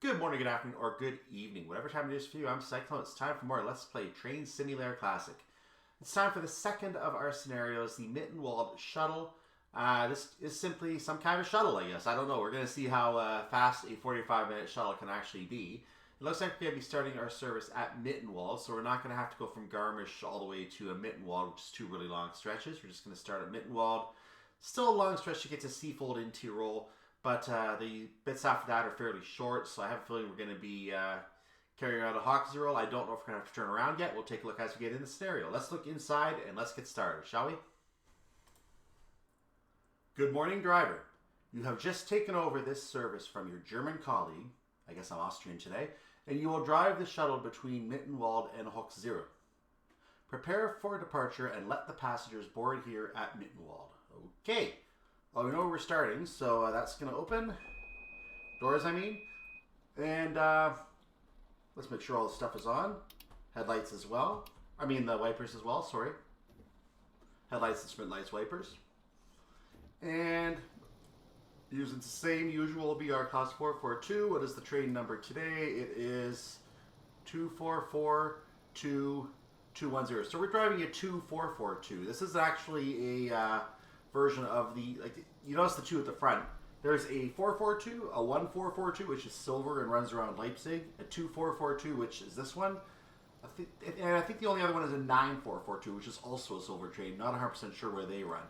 Good morning, good afternoon, or good evening. Whatever time it is for you, I'm Cyclone. It's time for more Let's Play Train Simulator Classic. It's time for the second of our scenarios, the Mittenwald Shuttle. This is simply some kind of shuttle, I guess. I don't know. We're going to see how fast a 45-minute shuttle can actually be. It looks like we're going to be starting our service at Mittenwald, so we're not going to have to go from Garmisch all the way to a Mittenwald, which is two really long stretches. We're just going to start at Mittenwald. Still a long stretch to get to Seefeld in Tirol. But the bits after that are fairly short, so I have a feeling we're going to be carrying out a Hochzirl. I don't know if we're going to have to turn around yet. We'll take a look as we get in the scenario. Let's look inside and let's get started, shall we? Good morning, driver. You have just taken over this service from your German colleague, I guess I'm Austrian today, and you will drive the shuttle between Mittenwald and Hochzirl. Prepare for departure and let the passengers board here at Mittenwald. Okay. Well, we know where we're starting, so that's going to open. Doors, I mean. And let's make sure all the stuff is on. Headlights as well. I mean the wipers as well, sorry. Headlights and sprint lights, wipers. And using the same usual BR class 442. What is the train number today? It is 244210. So we're driving a 2442. This is actually a version of the, you notice the two at the front. There's a 442, a 1442, which is silver and runs around Leipzig, a 2442, which is this one. I think the only other one is a 9442, which is also a silver train. Not 100% sure where they run.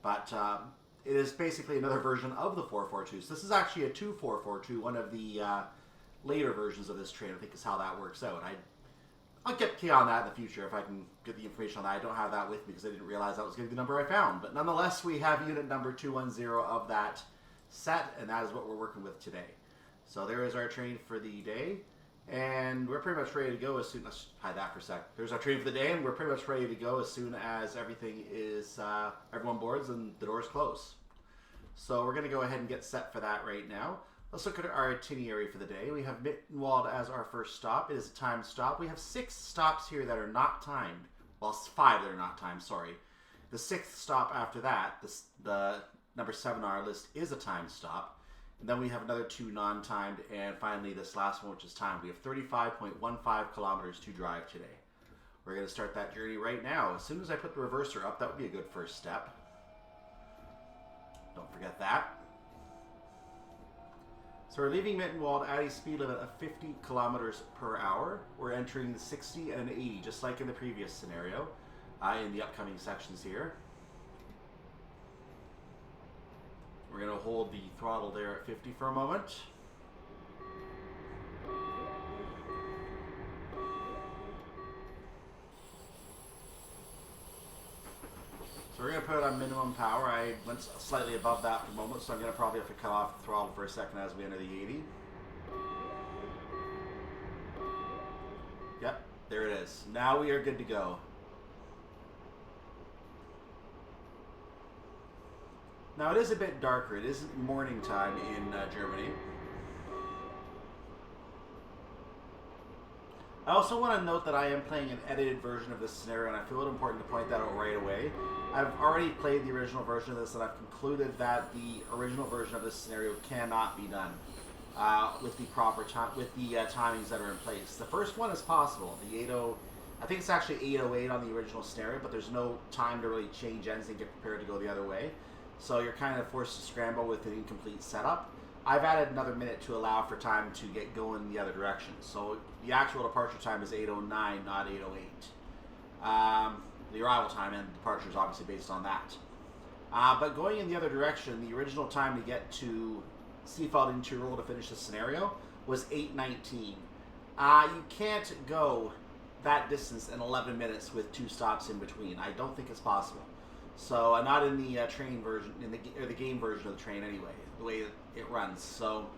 But it is basically another version of the 442. So this is actually a 2442, one of the later versions of this train, I think is how that works out. I'll get key on that in the future if I can get the information on that. I don't have that with me because I didn't realize that was going to be the number I found. But nonetheless, we have unit number 210 of that set, and that is what we're working with today. So there is our train for the day, and we're pretty much ready to go as soon. Let's hide that for a sec. There's our train for the day, and we're pretty much ready to go as soon as everything is everyone boards and the doors close. So we're going to go ahead and get set for that right now. Let's look at our itinerary for the day. We have Mittenwald as our first stop. It is a timed stop. We have 6 stops here that are not timed. Well, 5 that are not timed, sorry. The 6th stop after that, the number 7 on our list, is a timed stop. And then we have another 2 non-timed, and finally this last one, which is timed. We have 35.15 kilometers to drive today. We're going to start that journey right now. As soon as I put the reverser up, that would be a good first step. Don't forget that. So we're leaving Mittenwald at a speed limit of 50 kilometers per hour. We're entering the 60 and 80, just like in the previous scenario, in the upcoming sections here. We're going to hold the throttle there at 50 for a moment. So we're going to put it on minimum power. I went slightly above that for a moment, so I'm going to probably have to cut off the throttle for a second as we enter the 80. Yep, there it is. Now we are good to go. Now it is a bit darker. It isn't morning time in Germany. I also want to note that I am playing an edited version of this scenario, and I feel it important to point that out right away. I've already played the original version of this, and I've concluded that the original version of this scenario cannot be done with the proper time, with the timings that are in place. The first one is possible. The 80, I think it's actually 808 on the original scenario, but there's no time to really change ends and get prepared to go the other way. So you're kind of forced to scramble with an incomplete setup. I've added another minute to allow for time to get going the other direction. So the actual departure time is 809, not 808. The arrival time and departure is obviously based on that. But going in the other direction, the original time to get to Seefeld in Tirol to finish the scenario was 8:19. You can't go that distance in 11 minutes with 2 stops in between. I don't think it's possible. So not in the train version, or the game version of the train anyway, the way it runs. So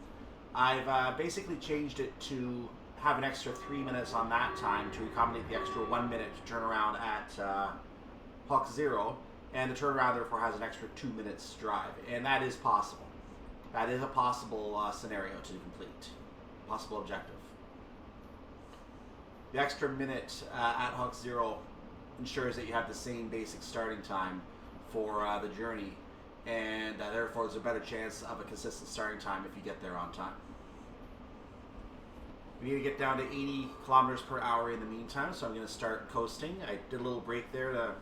I've basically changed it to have an extra 3 minutes on that time to accommodate the extra 1 minute to turn around at Hockzirl, and the turnaround therefore has an extra 2 minutes drive, and that is possible. That is a possible scenario to complete, possible objective. The extra minute at Hockzirl ensures that you have the same basic starting time for the journey, and therefore there's a better chance of a consistent starting time if you get there on time. We need to get down to 80 kilometers per hour in the meantime, so I'm going to start coasting. I did a little break there to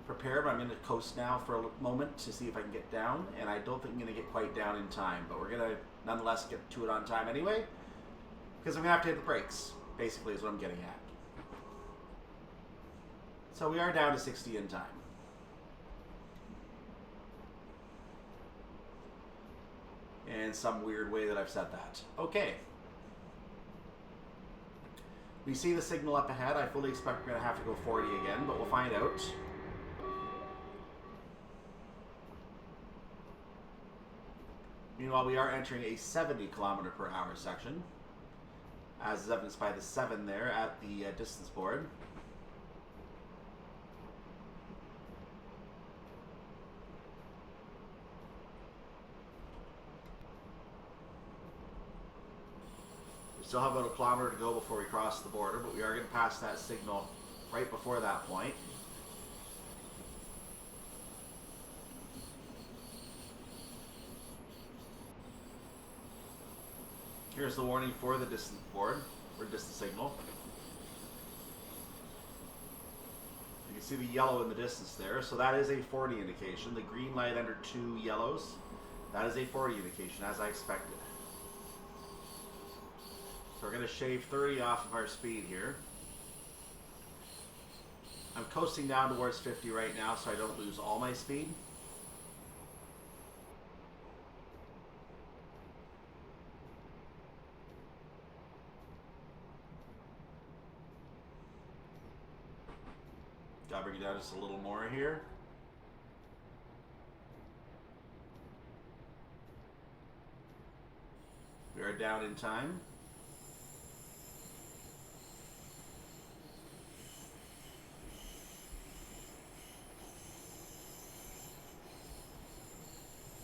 prepare, but I'm going to coast now for a moment to see if I can get down, and I don't think I'm going to get quite down in time, but we're going to nonetheless get to it on time anyway, because I'm going to have to hit the brakes, basically is what I'm getting at. So we are down to 60 in time. In some weird way that I've said that. Okay. We see the signal up ahead. I fully expect we're going to have to go 40 again, but we'll find out. Meanwhile, we are entering a 70 kilometer per hour section, as is evidenced by the 7 there at the distance board. Still have about a kilometer to go before we cross the border, but we are going to pass that signal right before that point. Here's the warning for the distance board, or distance signal. You can see the yellow in the distance there, so that is a 40 indication. The green light under 2 yellows, that is a 40 indication, as I expected. So we're going to shave 30 off of our speed here. I'm coasting down towards 50 right now so I don't lose all my speed. Gotta bring it down just a little more here. We are down in time.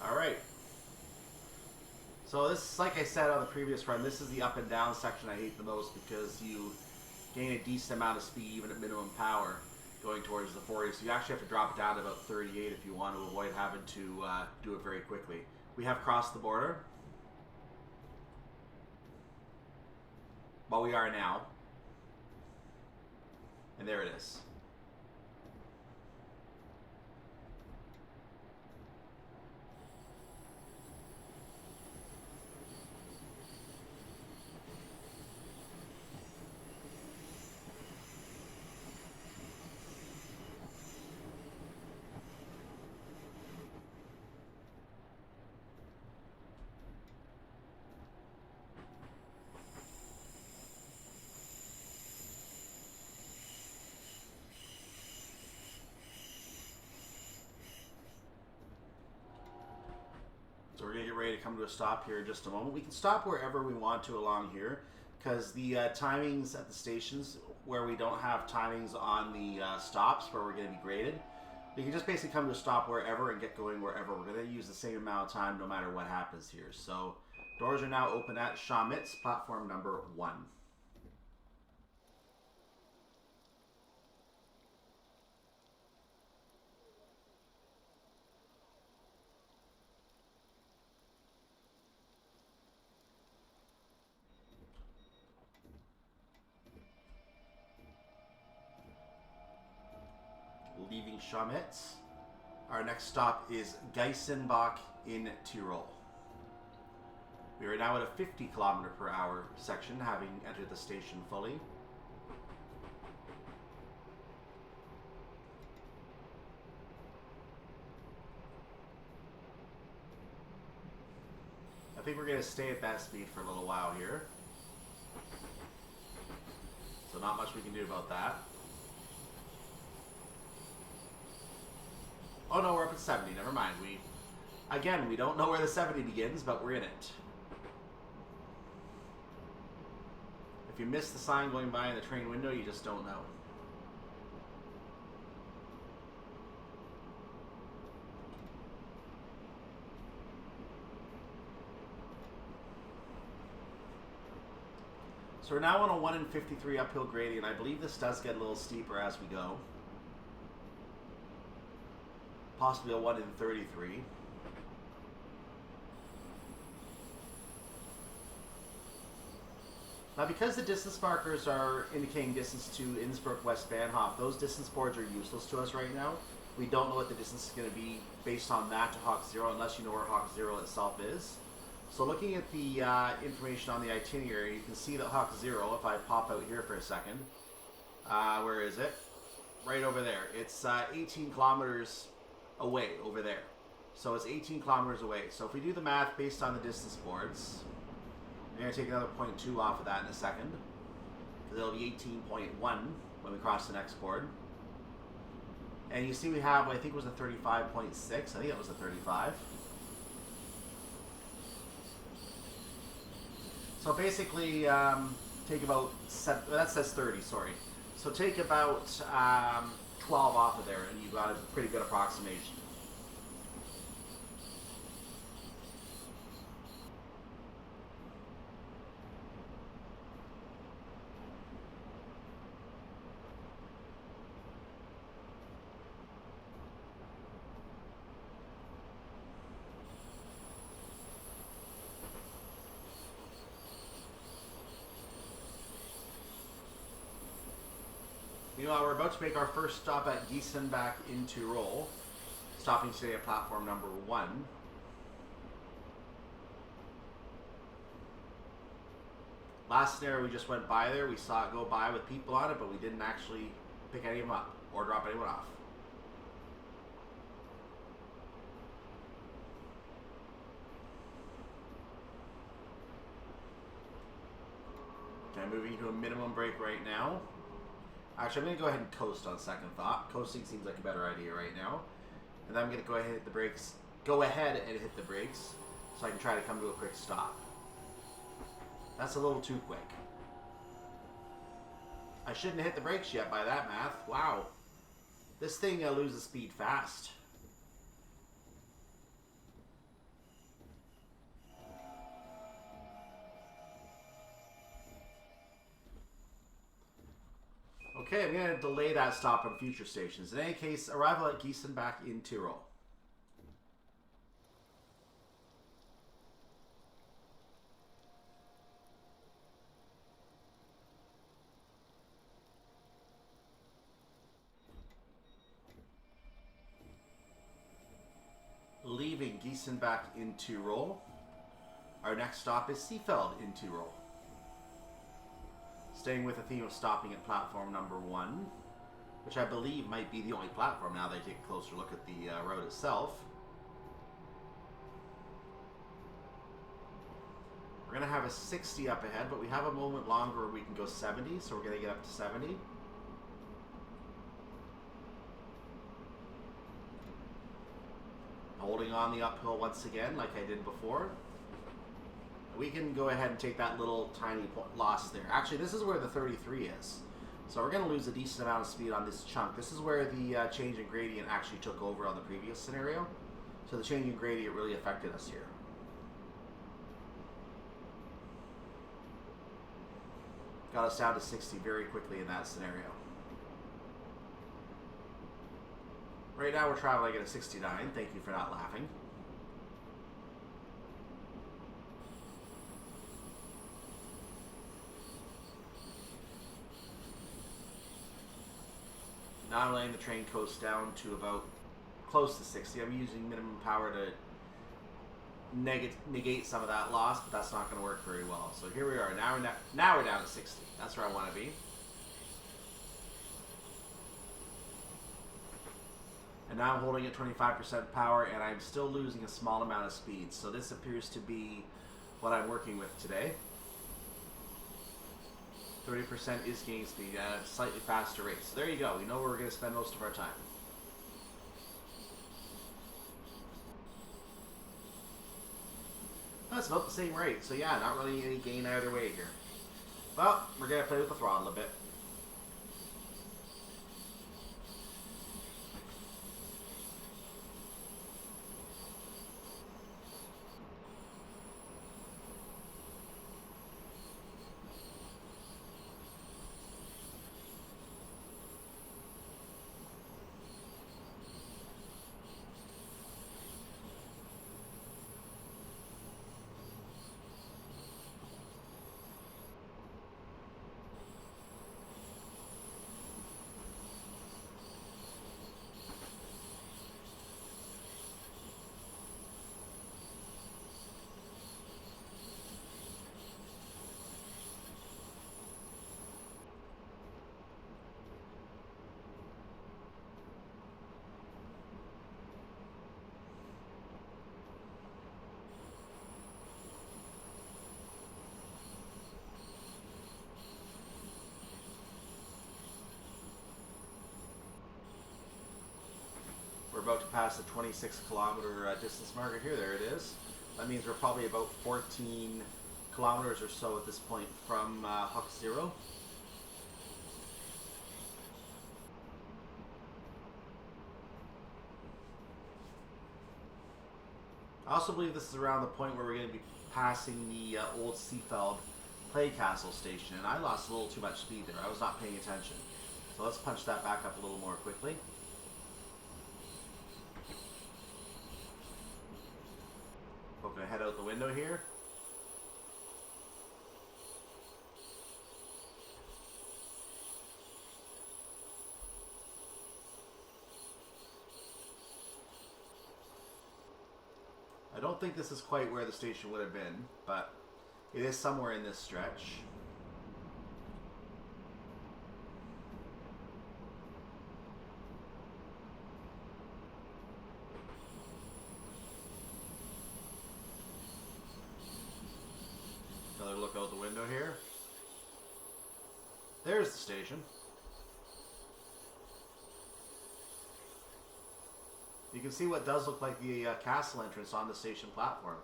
Alright, so this, like I said on the previous run, this is the up and down section I hate the most because you gain a decent amount of speed even at minimum power going towards the 40, so you actually have to drop it down to about 38 if you want to avoid having to do it very quickly. We have crossed the border. Well, we are now. And there it is. So we're going to get ready to come to a stop here in just a moment. We can stop wherever we want to along here because the timings at the stations where we don't have timings on the stops where we're going to be graded, we can just basically come to a stop wherever and get going wherever. We're going to use the same amount of time no matter what happens here. So doors are now open at Schamitz, platform number 1. Leaving Schamitz. Our next stop is Gießenbach in Tirol. We are now at a 50 kilometer per hour section, having entered the station fully. I think we're going to stay at that speed for a little while here. So not much we can do about that. Oh no, we're up at 70. Never mind. We don't know where the 70 begins, but we're in it. If you miss the sign going by in the train window, you just don't know. So we're now on a 1 in 53 uphill gradient. I believe this does get a little steeper as we go. Possibly a 1 in 33. Now, because the distance markers are indicating distance to Innsbruck West Bahnhof, those distance boards are useless to us right now. We don't know what the distance is going to be based on that to Hochzirl, unless you know where Hochzirl itself is. So looking at the information on the itinerary, you can see that Hochzirl, if I pop out here for a second, where is it? Right over there. It's 18 kilometers away over there. So it's 18 kilometers away. So if we do the math based on the distance boards, I'm going to take another 0.2 off of that in a second, because it'll be 18.1 when we cross the next board. And you see we have, I think it was a 35.6. I think it was a 35. So basically, take about, that says 30, sorry. So take about 12 off of there, and you've got a pretty good approximation. Meanwhile, we're about to make our first stop at Gießenbach in Tirol, stopping today at platform number 1. Last scenario, we just went by there. We saw it go by with people on it, but we didn't actually pick any of them up or drop anyone off. Okay, moving to a minimum brake right now. Actually, I'm going to go ahead and coast on second thought. Coasting seems like a better idea right now. And then I'm going to go ahead and hit the brakes. Go ahead and hit the brakes so I can try to come to a quick stop. That's a little too quick. I shouldn't have hit the brakes yet by that math. Wow. This thing loses speed fast. Okay, I'm going to delay that stop on future stations. In any case, arrival at Gießenbach in Tirol. Leaving Gießenbach in Tirol, our next stop is Seefeld in Tirol. Staying with the theme of stopping at platform number 1, which I believe might be the only platform now that I take a closer look at the road itself. We're going to have a 60 up ahead, but we have a moment longer where we can go 70, so we're going to get up to 70. Holding on the uphill once again, like I did before. We can go ahead and take that little tiny loss there. Actually, this is where the 33 is. So we're going to lose a decent amount of speed on this chunk. This is where the change in gradient actually took over on the previous scenario. So the change in gradient really affected us here. Got us down to 60 very quickly in that scenario. Right now we're traveling at a 69. Thank you for not laughing. Now I'm letting the train coast down to about close to 60. I'm using minimum power to negate some of that loss, but that's not going to work very well. So here we are. Now we're down to 60. That's where I want to be. And now I'm holding at 25% power, and I'm still losing a small amount of speed. So this appears to be what I'm working with today. 30% is gaining speed at a slightly faster rate. So there you go. We know where we're going to spend most of our time. That's about the same rate. So yeah, not really any gain either way here. Well, we're going to play with the throttle a bit. past the 26-kilometer distance marker here. There it is. That means we're probably about 14 kilometers or so at this point from Hochzirl. I also believe this is around the point where we're going to be passing the old Seefeld Play Castle station, and I lost a little too much speed there. I was not paying attention. So let's punch that back up a little more quickly. Poking a head out the window here. I don't think this is quite where the station would have been, but it is somewhere in this stretch. Another look out the window here. There's the station. You can see what does look like the castle entrance on the station platform.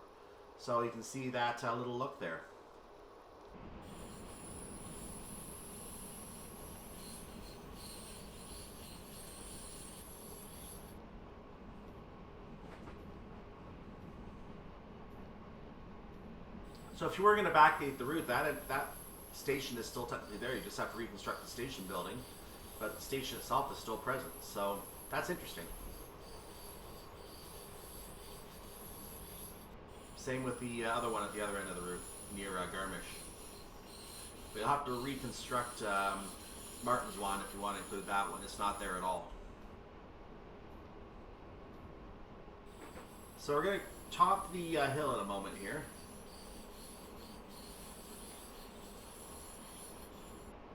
So you can see that little look there. So if you were going to backdate the route, that station is still technically there. You just have to reconstruct the station building, but the station itself is still present. So that's interesting. Same with the other one at the other end of the route, near Garmisch. But you'll have to reconstruct Mittenwald if you want to include that one. It's not there at all. So we're going to top the hill in a moment here.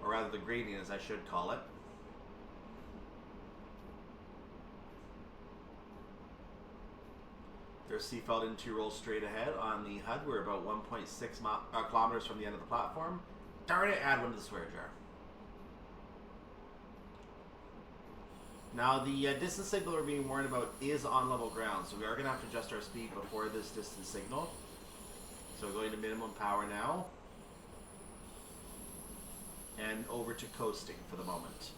Or rather the gradient, as I should call it. There's Seefeld in Tirol straight ahead on the HUD. We're about 1.6 kilometers from the end of the platform. Darn it, add one to the swear jar. Now the distance signal we're being warned about is on level ground, so we are going to have to adjust our speed before this distance signal. So we're going to minimum power now. And over to coasting for the moment.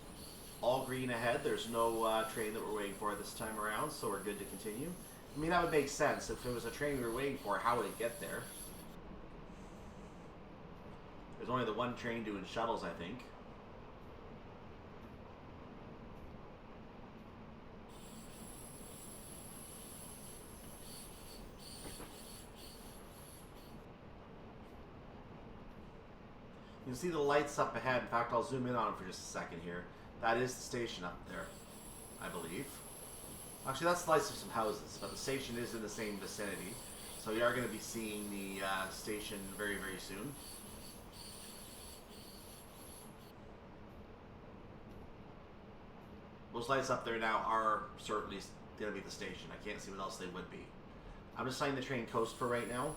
All green ahead. There's no train that we're waiting for this time around, so we're good to continue. I mean, that would make sense. If it was a train we were waiting for, how would it get there? There's only the one train doing shuttles, I think. You can see the lights up ahead. In fact, I'll zoom in on them for just a second here. That is the station up there, I believe. Actually, that's the lights of some houses, but the station is in the same vicinity. So we are going to be seeing the station very, very soon. Those lights up there now are certainly going to be the station. I can't see what else they would be. I'm just letting the train coast for right now.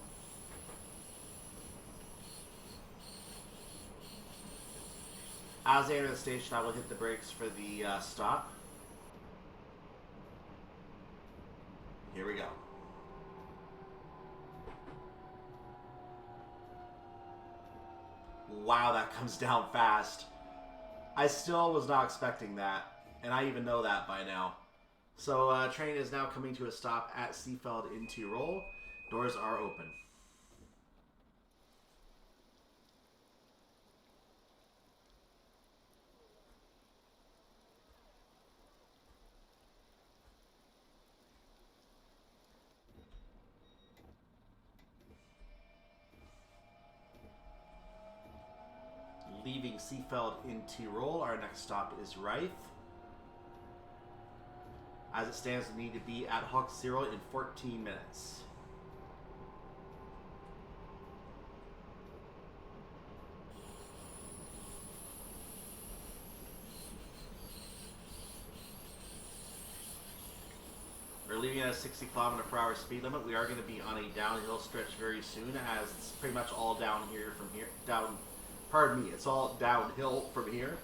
As they enter the station, I will hit the brakes for the stop. Here we go. Wow, that comes down fast. I still was not expecting that, and I even know that by now. So, train is now coming to a stop at Seefeld in Tirol. Doors are open. Leaving Seefeld in Tirol, our next stop is Reith. As it stands, we need to be at Hochzirl in 14 minutes. We're leaving at a 60km/h speed limit. We are going to be on a downhill stretch very soon, as it's pretty much all down here from here. Pardon me, it's all downhill from here.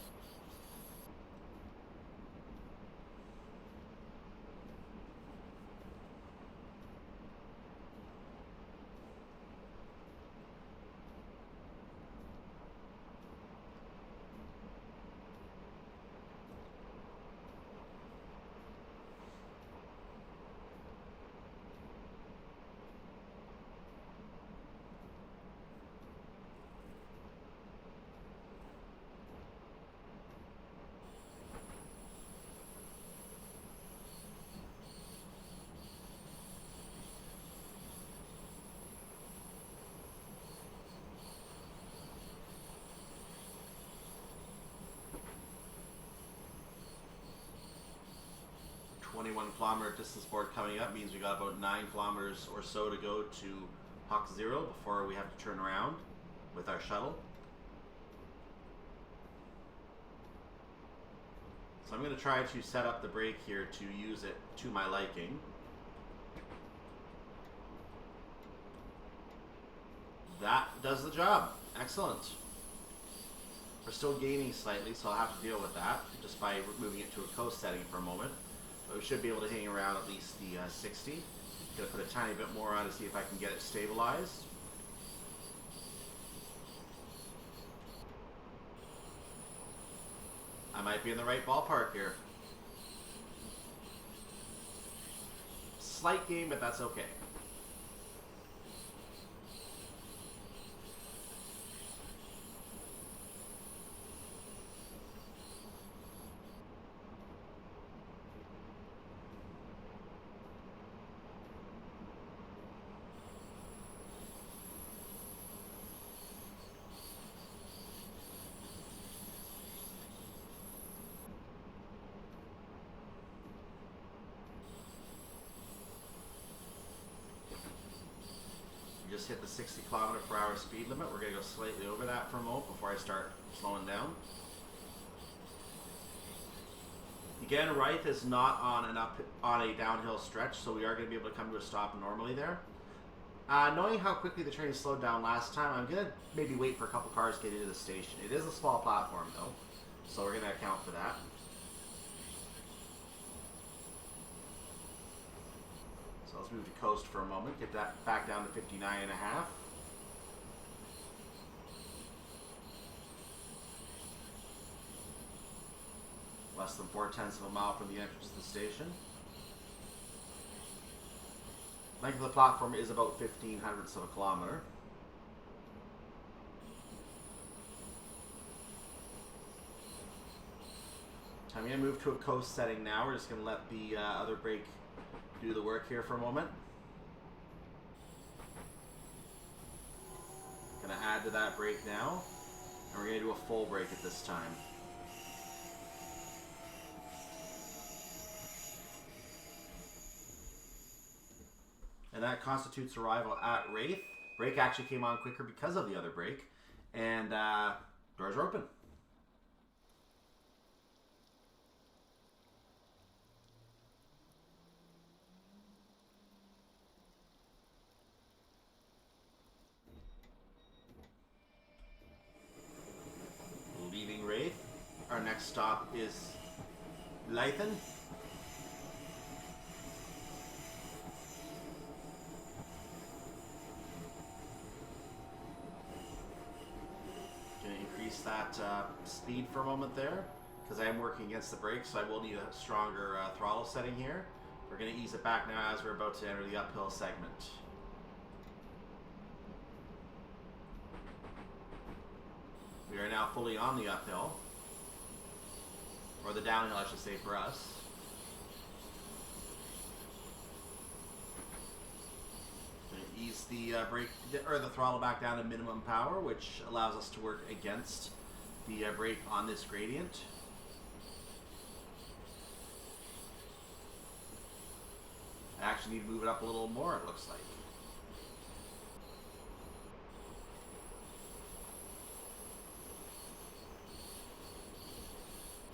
1 kilometer distance board coming up means we got about 9 kilometers or so to go to Hochzirl before we have to turn around with our shuttle. So I'm going to try to set up the brake here to use it to my liking. That does the job. Excellent. We're still gaining slightly, so I'll have to deal with that just by moving it to a coast setting for a moment. But we should be able to hang around at least the 60. Gonna put a tiny bit more on to see if I can get it stabilized. I might be in the right ballpark here. Slight gain, but that's okay. Just hit the 60 km/h speed limit. We're going to go slightly over that for a moment before I start slowing down. Again, Reith is not on a downhill stretch, so we are going to be able to come to a stop normally there. Knowing how quickly the train slowed down last time, I'm going to maybe wait for a couple cars to get into the station. It is a small platform though, so we're going to account for that. So let's move to coast for a moment, get that back down to 59.5. Less than 4/10 of a mile from the entrance to the station. Length of the platform is about 0.15 of a kilometer. I'm going to move to a coast setting now. We're just going to let the other brake do the work here for a moment. Going to add to that brake now, and we're going to do a full brake at this time. And that constitutes arrival at Reith. Brake actually came on quicker because of the other brake, and doors are open. Leaving Reith, our next stop is Leithen. Going to increase that speed for a moment there because I am working against the brakes, so I will need a stronger throttle setting here. We're going to ease it back now as we're about to enter the uphill segment. We are now fully on the uphill, or the downhill I should say for us. Going to ease the brake or the throttle back down to minimum power, which allows us to work against the brake on this gradient. I actually need to move it up a little more, it looks like.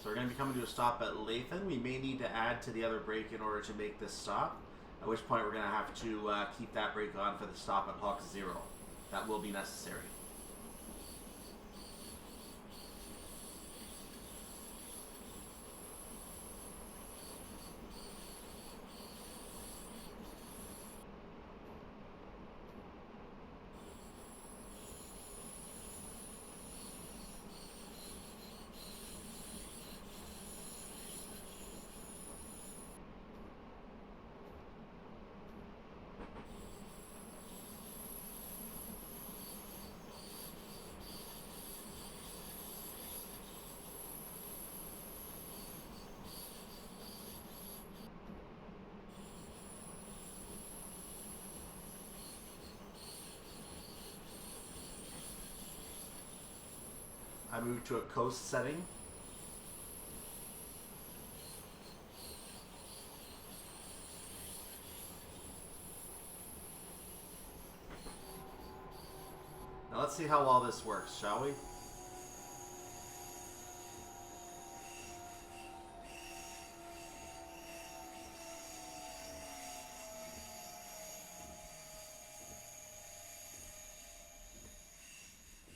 So we're going to be coming to a stop at Leithen. We may need to add to the other brake in order to make this stop, at which point we're going to have to keep that brake on for the stop at Hochzirl. That will be necessary. I moved to a coast setting. see how well this works, shall we?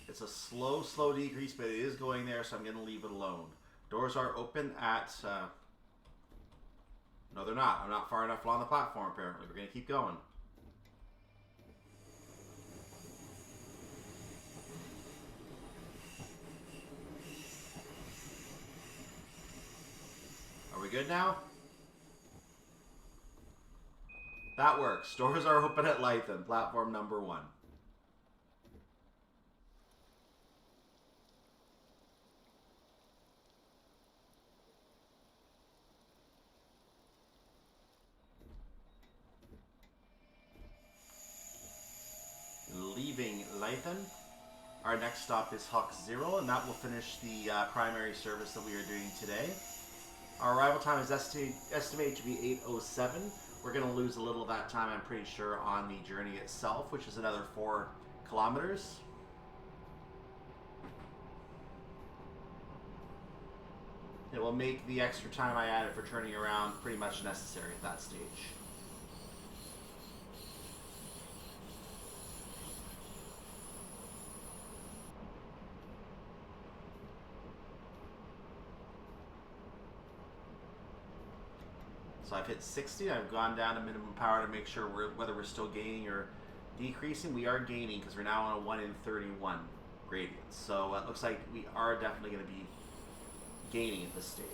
It's a slow, slow decrease, but it is going there, so I'm going to leave it alone. Doors are open at... No, they're not. I'm not far enough along the platform, apparently. We're going to keep going. Are we good now? That works. Doors are open at Leithen, platform number 1. Leaving Leithen. Our next stop is Hochzirl, and that will finish the primary service that we are doing today. Our arrival time is estimated to be 8:07. We're going to lose a little of that time, I'm pretty sure, on the journey itself, which is another 4 kilometers. It will make the extra time I added for turning around pretty much necessary at that stage. So I've hit 60. I've gone down to minimum power to make sure whether we're still gaining or decreasing. We are gaining because we're now on a 1 in 31 gradient. So it looks like we are definitely going to be gaining at this stage.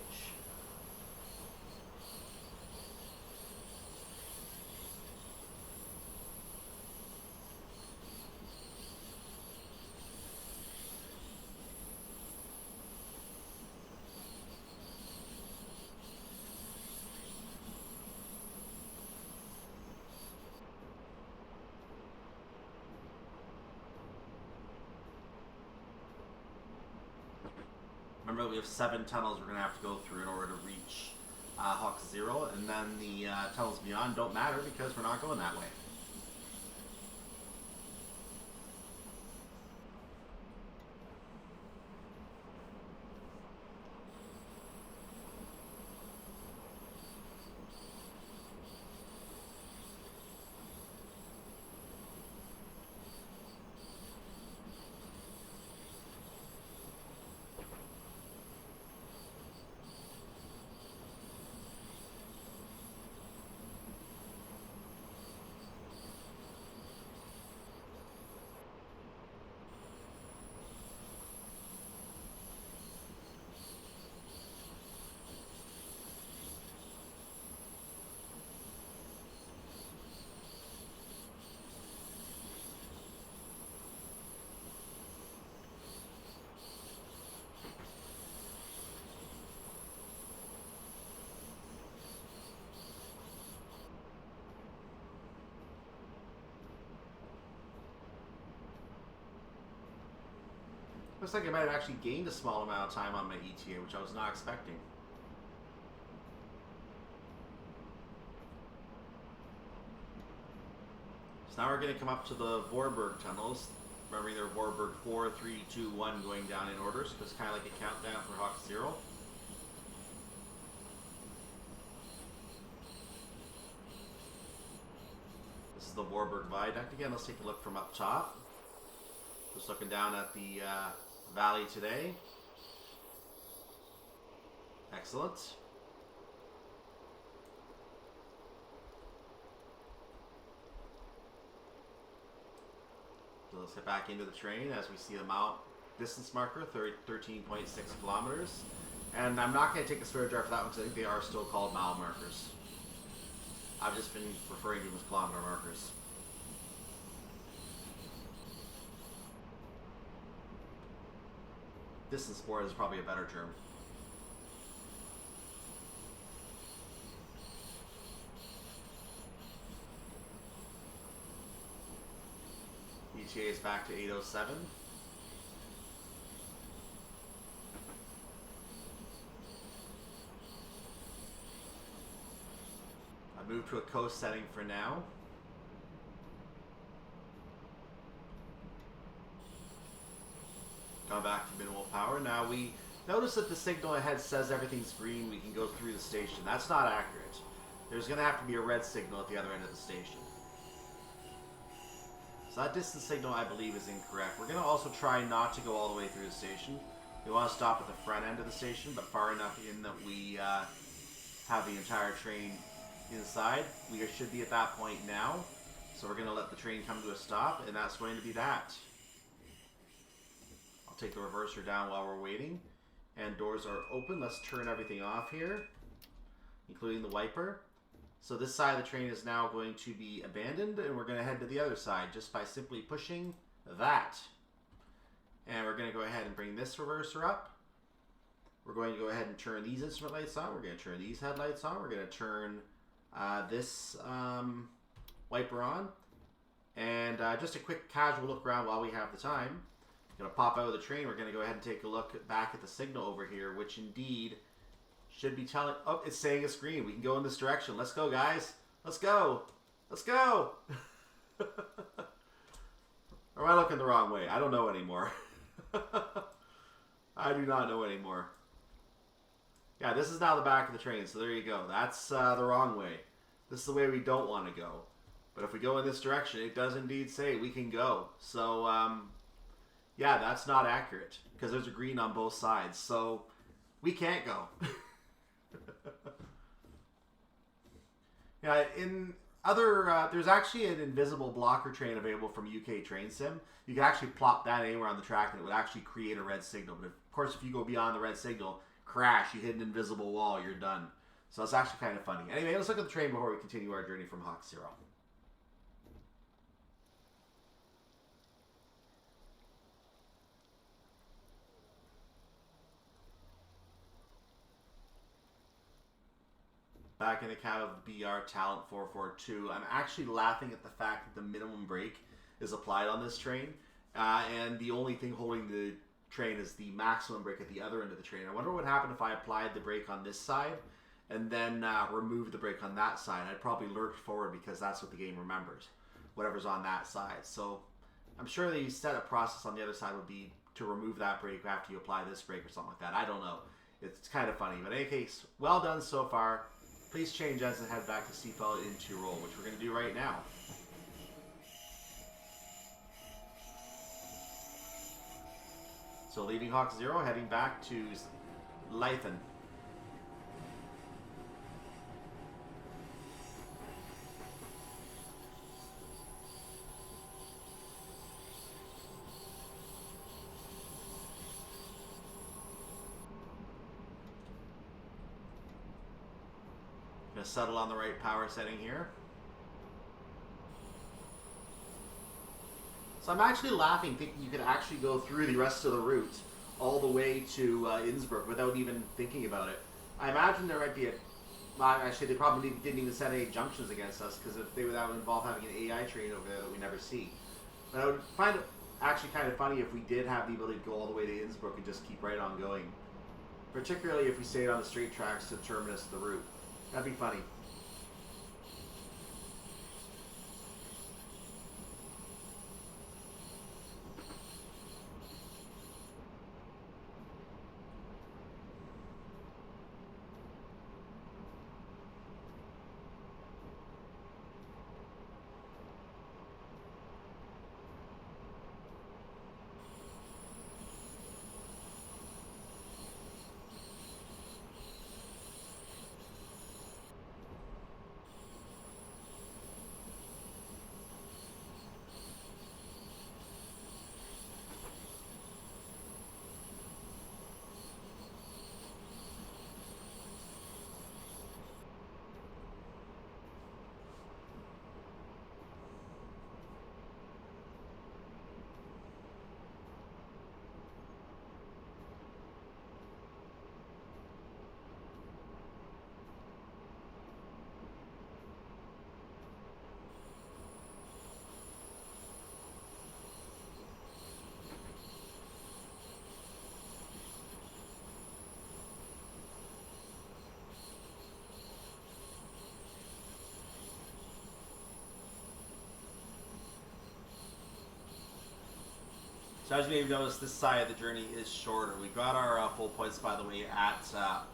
Remember, we have 7 tunnels we're going to have to go through in order to reach Hochzirl, and then the tunnels beyond don't matter because we're not going that way. Looks like I might have actually gained a small amount of time on my ETA, which I was not expecting. So now we're going to come up to the Vorburg tunnels. Remembering they're Vorburg 4, 3, 2, 1 going down in order, so it's kind of like a countdown for Hochzirl. This is the Vorburg Viaduct again. Let's take a look from up top. Just looking down at the valley today. Excellent. So let's get back into the train as we see the mile distance marker, 13.6 kilometers. And I'm not going to take a swear jar for that one because I think they are still called mile markers. I've just been referring to them as kilometer markers. Distance sport is probably a better term. ETA is back to 8:07. I moved to a coast setting for now. Gone back to minimal power. Now we notice that the signal ahead says everything's green. We can go through the station. That's not accurate. There's going to have to be a red signal at the other end of the station. So that distance signal, I believe, is incorrect. We're going to also try not to go all the way through the station. We want to stop at the front end of the station, but far enough in that we have the entire train inside. We should be at that point now. So we're going to let the train come to a stop, and that's going to be that. I'll take the reverser down while we're waiting. And doors are open. Let's turn everything off here, including the wiper. So this side of the train is now going to be abandoned, and we're going to head to the other side just by simply pushing that. And we're going to go ahead and bring this reverser up. We're going to go ahead and turn these instrument lights on. We're going to turn these headlights on. We're going to turn this wiper on. And just a quick casual look around while we have the time. Going to pop out of the train. We're going to go ahead and take a look back at the signal over here, which indeed should be telling... Oh, it's saying it's green. We can go in this direction. Let's go, guys. Let's go. Let's go. Or am I looking the wrong way? I don't know anymore. I do not know anymore. Yeah, this is now the back of the train, so there you go. That's the wrong way. This is the way we don't want to go. But if we go in this direction, it does indeed say we can go. So, yeah, that's not accurate, because there's a green on both sides. So, we can't go. Yeah, in other, there's actually an invisible blocker train available from UK Train Sim. You can actually plop that anywhere on the track and it would actually create a red signal. But of course, if you go beyond the red signal, crash, you hit an invisible wall, you're done. So it's actually kind of funny. Anyway, let's look at the train before we continue our journey from Hochzirl. Back in the cab of BR Talent 442, I'm actually laughing at the fact that the minimum brake is applied on this train, and the only thing holding the train is the maximum brake at the other end of the train. I wonder what would happen if I applied the brake on this side and then removed the brake on that side. I'd probably lurch forward because that's what the game remembers, whatever's on that side. So I'm sure the setup process on the other side would be to remove that brake after you apply this brake or something like that. I don't know. It's kind of funny. But in any case, well done so far. Please change ends and head back to Seefeld in Tirol, which we're going to do right now. So leaving Hochzirl, heading back to Leithen. Gonna settle on the right power setting here. So I'm actually laughing, thinking you could actually go through the rest of the route all the way to Innsbruck without even thinking about it. I imagine there might be a... Well, actually, they probably didn't even set any junctions against us, because if that would involve having an AI train over there that we never see. But I would find it actually kind of funny if we did have the ability to go all the way to Innsbruck and just keep right on going. Particularly if we stayed on the straight tracks to the terminus of the route. That'd be funny. So as you may have noticed, this side of the journey is shorter. We got our full points, by the way, at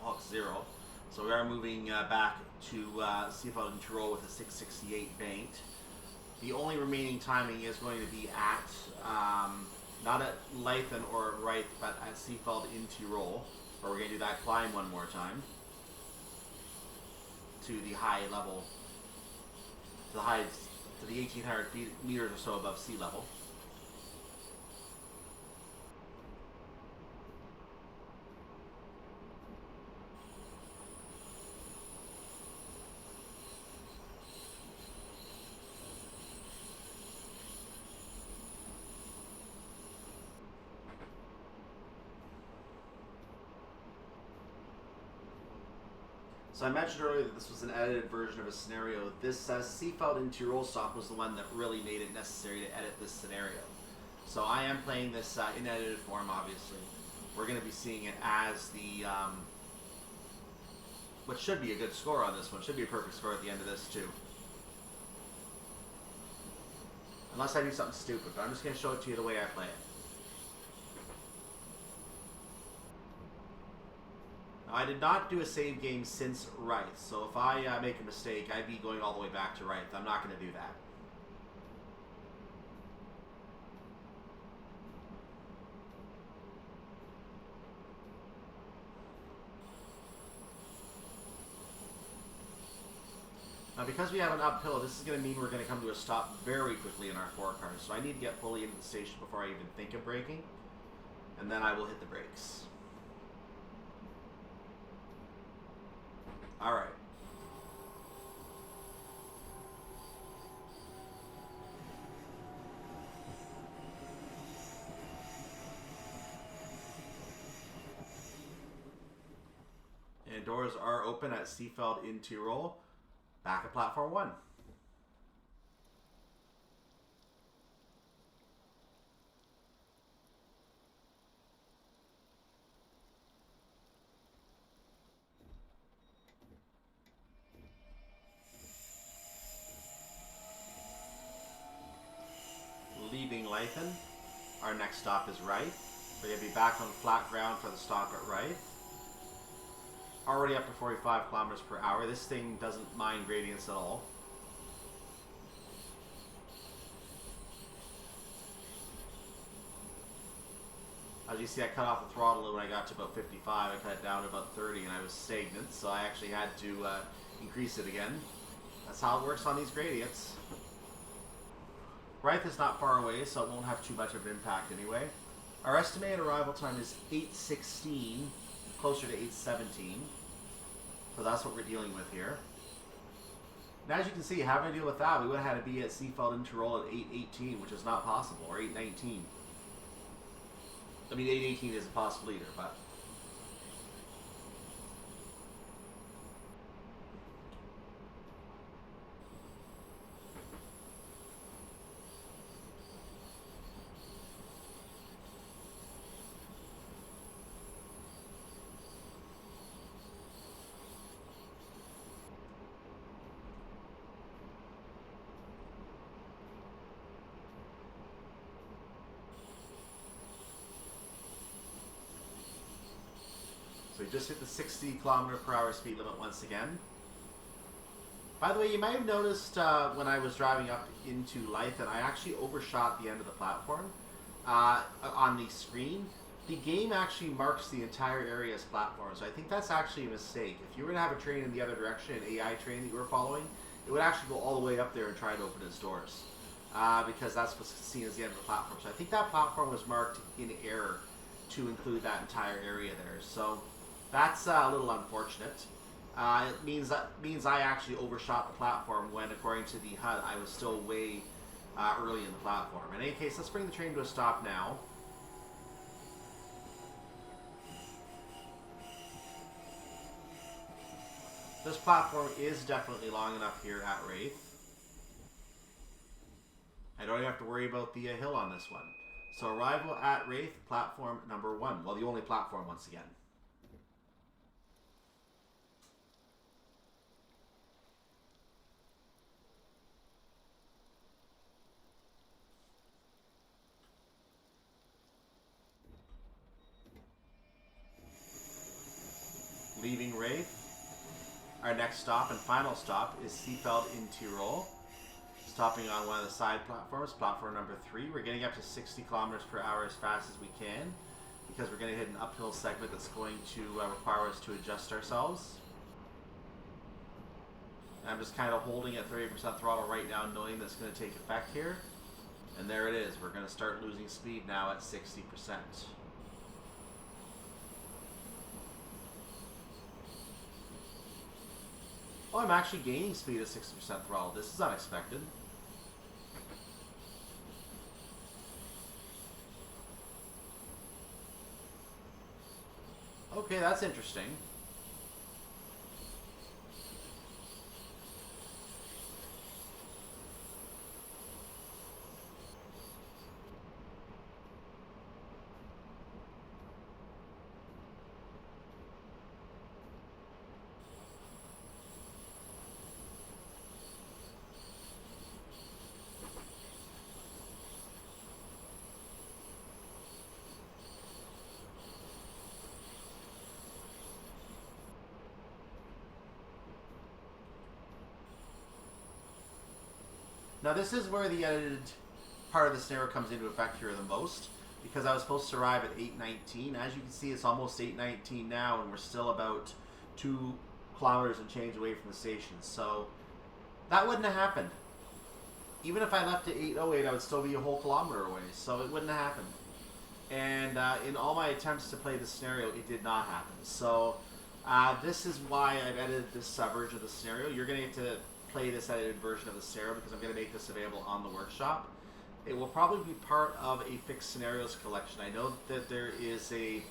Hochzirl. So we are moving back to Seefeld in Tirol with a 668 banked. The only remaining timing is going to be at, not at Leithen or Reith, but at Seefeld in Tirol, where we're going to do that climb one more time to the high level, to the 1,800 meters or so above sea level. So I mentioned earlier that this was an edited version of a scenario. This Seefeld in Tirol stop was the one that really made it necessary to edit this scenario. So I am playing this in edited form, obviously. We're going to be seeing it as the, what should be a good score on this one. Should be a perfect score at the end of this too. Unless I do something stupid, but I'm just going to show it to you the way I play it. I did not do a save game since Reith, so if I make a mistake, I'd be going all the way back to Reith. I'm not going to do that. Now, because we have an uphill, this is going to mean we're going to come to a stop very quickly in our 4 cars, so I need to get fully into the station before I even think of braking, and then I will hit the brakes. All right. And doors are open at Seefeld in Tirol. Back at platform 1. Leaving Leithen, our next stop is Reith. We're going to be back on flat ground for the stop at Reith. Already up to 45 kilometers per hour. This thing doesn't mind gradients at all. As you see, I cut off the throttle when I got to about 55. I cut it down to about 30 and I was stagnant, so I actually had to increase it again. That's how it works on these gradients. Reith is not far away, so it won't have too much of an impact anyway. Our estimated arrival time is 8:16, closer to 8:17. So that's what we're dealing with here. And as you can see, having to deal with that, we would have had to be at Seefeld in Tirol at 8:18, which is not possible, or 8:19. I mean, 8:18 is possible either, but... So we just hit the 60 kilometer per hour speed limit once again. By the way, you might have noticed when I was driving up into Leithen, I actually overshot the end of the platform on the screen. The game actually marks the entire area as platform, so I think that's actually a mistake. If you were to have a train in the other direction, an AI train that you were following, it would actually go all the way up there and try to open its doors. Because that's what's seen as the end of the platform. So I think that platform was marked in error to include that entire area there. So that's a little unfortunate. It means I actually overshot the platform when, according to the HUD, I was still way early in the platform. In any case, let's bring the train to a stop now. This platform is definitely long enough here at Reith. I don't even have to worry about the hill on this one. So arrival at Reith, platform number 1. Well, the only platform once again. Leaving Reith, our next stop and final stop is Seefeld in Tirol. Stopping on one of the side platforms, platform number 3. We're getting up to 60 kilometers per hour as fast as we can because we're going to hit an uphill segment that's going to require us to adjust ourselves. And I'm just kind of holding at 30% throttle right now, knowing that's going to take effect here. And there it is. We're going to start losing speed now at 60%. Oh, I'm actually gaining speed at 60% throttle. This is unexpected. Okay, that's interesting. Now this is where the edited part of the scenario comes into effect here the most, because I was supposed to arrive at 8:19. As you can see, it's almost 8:19 now, and we're still about 2 kilometers and change away from the station. So that wouldn't have happened. Even if I left at 8:08, I would still be a whole kilometer away. So it wouldn't have happened. And in all my attempts to play the scenario, it did not happen. So this is why I've edited this version of the scenario. You're going to get to play this edited version of the scenario because I'm going to make this available on the workshop. It will probably be part of a fixed scenarios collection. I know that there is a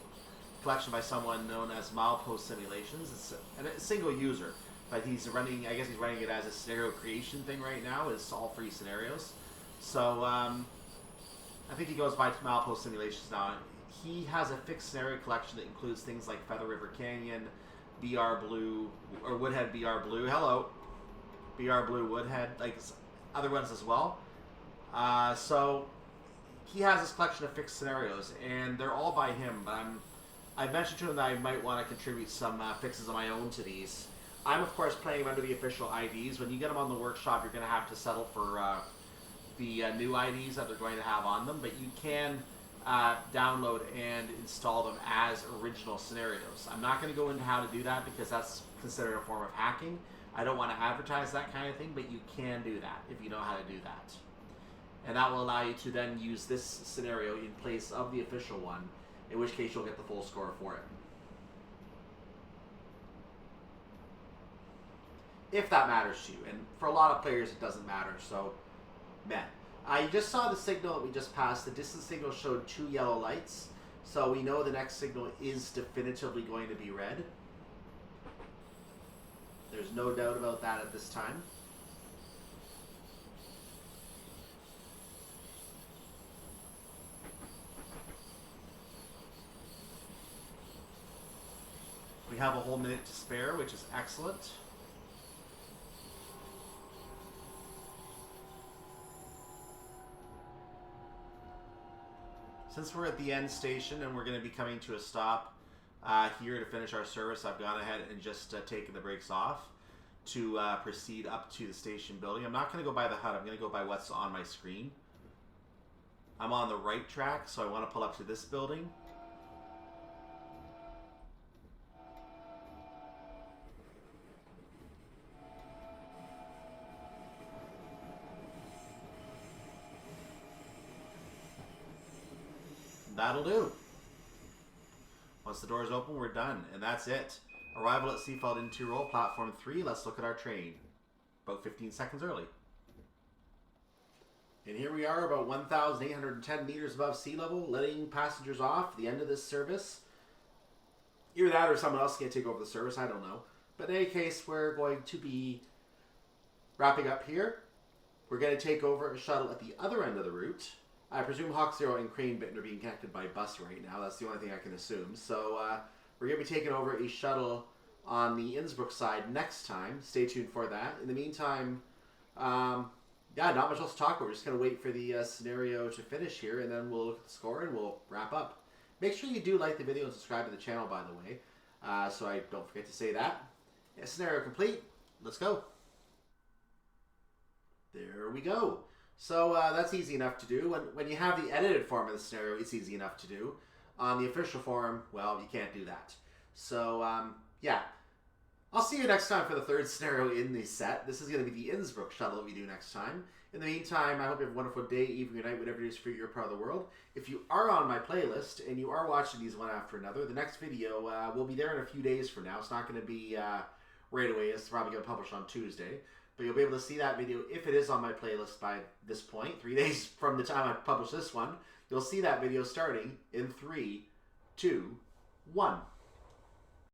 collection by someone known as Milepost Simulations. It's a single user, but he's running, I guess he's running it as a scenario creation thing right now. It's all free scenarios. So I think he goes by Milepost Simulations now. He has a fixed scenario collection that includes things like Feather River Canyon, BR Blue, or Woodhead BR Blue. Hello. BR Blue Woodhead, like other ones as well. So he has this collection of fixed scenarios, and they're all by him. But I mentioned to him that I might want to contribute some fixes of my own to these. I'm of course playing them under the official IDs. When you get them on the workshop, you're going to have to settle for the new IDs that they're going to have on them. But you can download and install them as original scenarios. I'm not going to go into how to do that because that's considered a form of hacking. I don't want to advertise that kind of thing, but you can do that if you know how to do that. And that will allow you to then use this scenario in place of the official one, in which case you'll get the full score for it. If that matters to you. And for a lot of players it doesn't matter, so meh. You just saw the signal that we just passed. The distance signal showed 2 yellow lights, so we know the next signal is definitively going to be red. There's no doubt about that at this time. We have a whole minute to spare, which is excellent. Since we're at the end station and we're going to be coming to a stop here to finish our service, I've gone ahead and just taken the brakes off to proceed up to the station building. I'm not going to go by the HUD. I'm going to go by what's on my screen. I'm on the right track, so I want to pull up to this building. That'll do. Once the doors open, we're done, and that's it. Arrival at Seefeld in Tirol, platform 3. Let's look at our train. About 15 seconds early. And here we are, about 1,810 meters above sea level, letting passengers off. The end of this service. Either that or someone else can take over the service. I don't know. But in any case, we're going to be wrapping up here. We're going to take over a shuttle at the other end of the route. I presume Hochzirl and Kranebitten are being connected by bus right now. That's the only thing I can assume. So we're going to be taking over a shuttle on the Innsbruck side next time. Stay tuned for that. In the meantime, yeah, not much else to talk about. We're just going to wait for the scenario to finish here, and then we'll look at the score and we'll wrap up. Make sure you do like the video and subscribe to the channel, by the way. So I don't forget to say that. Yeah, scenario complete. Let's go. There we go. So that's easy enough to do. When you have the edited form of the scenario, it's easy enough to do. On the official form, well, you can't do that. So, yeah. I'll see you next time for the third scenario in the set. This is going to be the Innsbruck shuttle that we do next time. In the meantime, I hope you have a wonderful day, evening, or night, whatever it is for your part of the world. If you are on my playlist and you are watching these one after another, the next video will be there in a few days from now. It's not going to be right away. It's probably going to publish on Tuesday. But you'll be able to see that video if it is on my playlist by this point, 3 days from the time I publish this one. You'll see that video starting in 3, 2, 1.